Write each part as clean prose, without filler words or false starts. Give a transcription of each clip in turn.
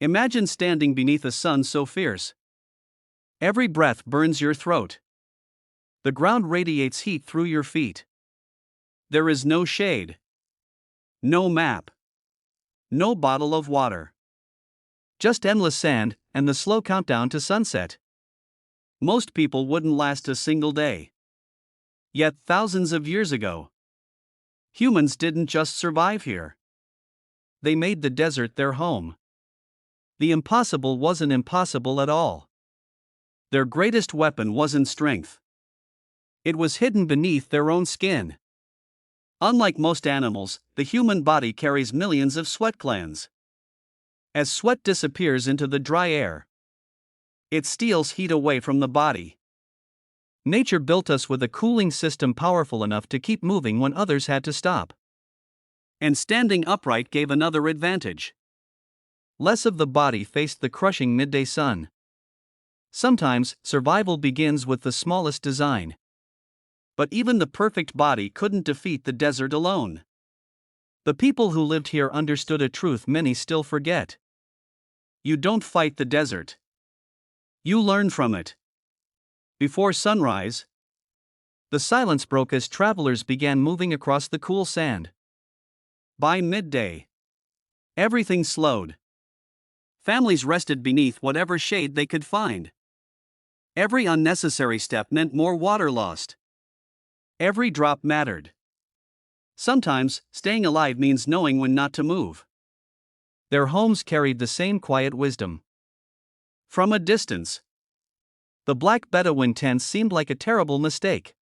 Imagine standing beneath a sun so fierce. Every breath burns your throat. The ground radiates heat through your feet. There is no shade. No map. No bottle of water. Just endless sand and the slow countdown to sunset. Most people wouldn't last a single day. Yet thousands of years ago, humans didn't just survive here. They made the desert their home. The impossible wasn't impossible at all. Their greatest weapon wasn't strength. It was hidden beneath their own skin. Unlike most animals, the human body carries millions of sweat glands. As sweat disappears into the dry air, it steals heat away from the body. Nature built us with a cooling system powerful enough to keep moving when others had to stop. And standing upright gave another advantage. Less of the body faced the crushing midday sun. Sometimes, survival begins with the smallest design. But even the perfect body couldn't defeat the desert alone. The people who lived here understood a truth many still forget. You don't fight the desert. You learn from it. Before sunrise, the silence broke as travelers began moving across the cool sand. By midday, everything slowed. Families rested beneath whatever shade they could find. Every unnecessary step meant more water lost. Every drop mattered. Sometimes, staying alive means knowing when not to move. Their homes carried the same quiet wisdom. From a distance, the black Bedouin tents seemed like a terrible mistake.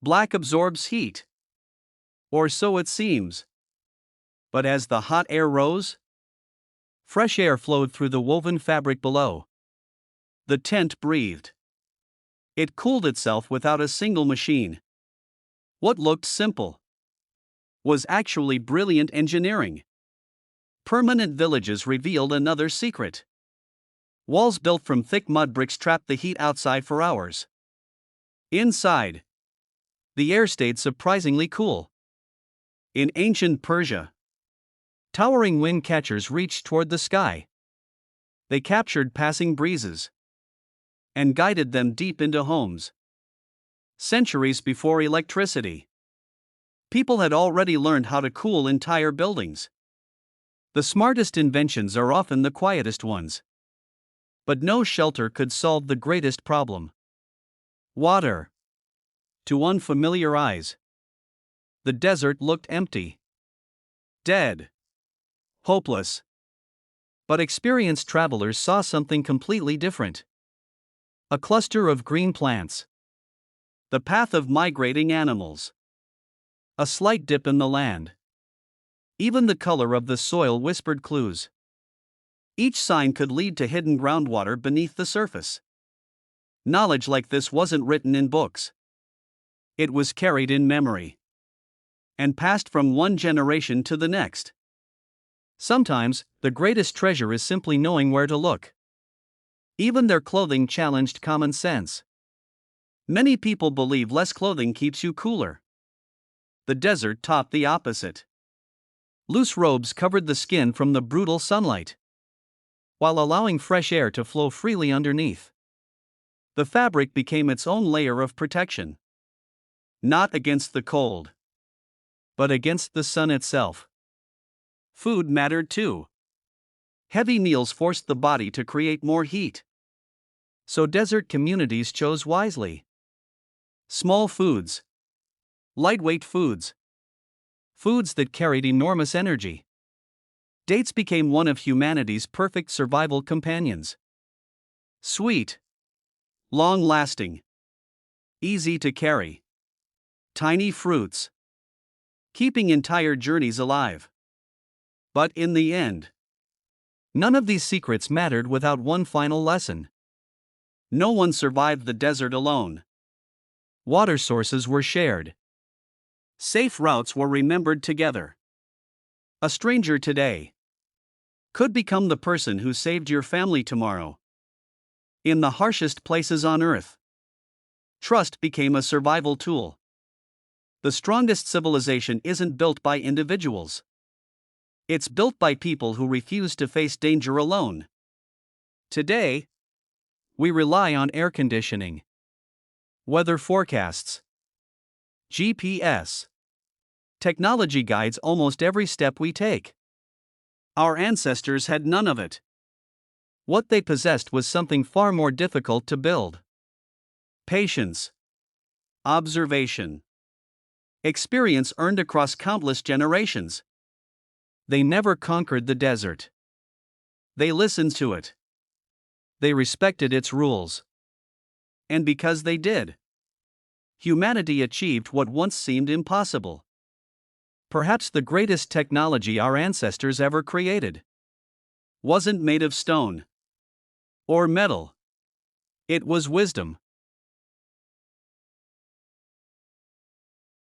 Black absorbs heat. Or so it seems. But as the hot air rose, fresh air flowed through the woven fabric below. The tent breathed. It cooled itself without a single machine. What looked simple was actually brilliant engineering. Permanent villages revealed another secret. Walls built from thick mud bricks trapped the heat outside for hours. Inside, the air stayed surprisingly cool. In ancient Persia, towering wind catchers reached toward the sky. They captured passing breezes and guided them deep into homes. Centuries before electricity, people had already learned how to cool entire buildings. The smartest inventions are often the quietest ones. But no shelter could solve the greatest problem: water. To unfamiliar eyes, the desert looked empty, dead, hopeless. But experienced travelers saw something completely different. A cluster of green plants. The path of migrating animals. A slight dip in the land. Even the color of the soil whispered clues. Each sign could lead to hidden groundwater beneath the surface. Knowledge like this wasn't written in books. It was carried in memory and passed from one generation to the next. Sometimes, the greatest treasure is simply knowing where to look. Even their clothing challenged common sense. Many people believe less clothing keeps you cooler. The desert taught the opposite. Loose robes covered the skin from the brutal sunlight, while allowing fresh air to flow freely underneath. The fabric became its own layer of protection. Not against the cold, but against the sun itself. Food mattered too. Heavy meals forced the body to create more heat. So desert communities chose wisely. Small foods. Lightweight foods. Foods that carried enormous energy. Dates became one of humanity's perfect survival companions. Sweet. Long-lasting. Easy to carry. Tiny fruits. Keeping entire journeys alive. But in the end, none of these secrets mattered without one final lesson. No one survived the desert alone. Water sources were shared. Safe routes were remembered together. A stranger today could become the person who saved your family tomorrow. In the harshest places on earth, trust became a survival tool. The strongest civilization isn't built by individuals. It's built by people who refuse to face danger alone. Today, we rely on air conditioning, weather forecasts, GPS. Technology guides almost every step we take. Our ancestors had none of it. What they possessed was something far more difficult to build: patience, observation, experience earned across countless generations. They never conquered the desert. They listened to it. They respected its rules. And because they did, humanity achieved what once seemed impossible. Perhaps the greatest technology our ancestors ever created wasn't made of stone or metal. It was wisdom.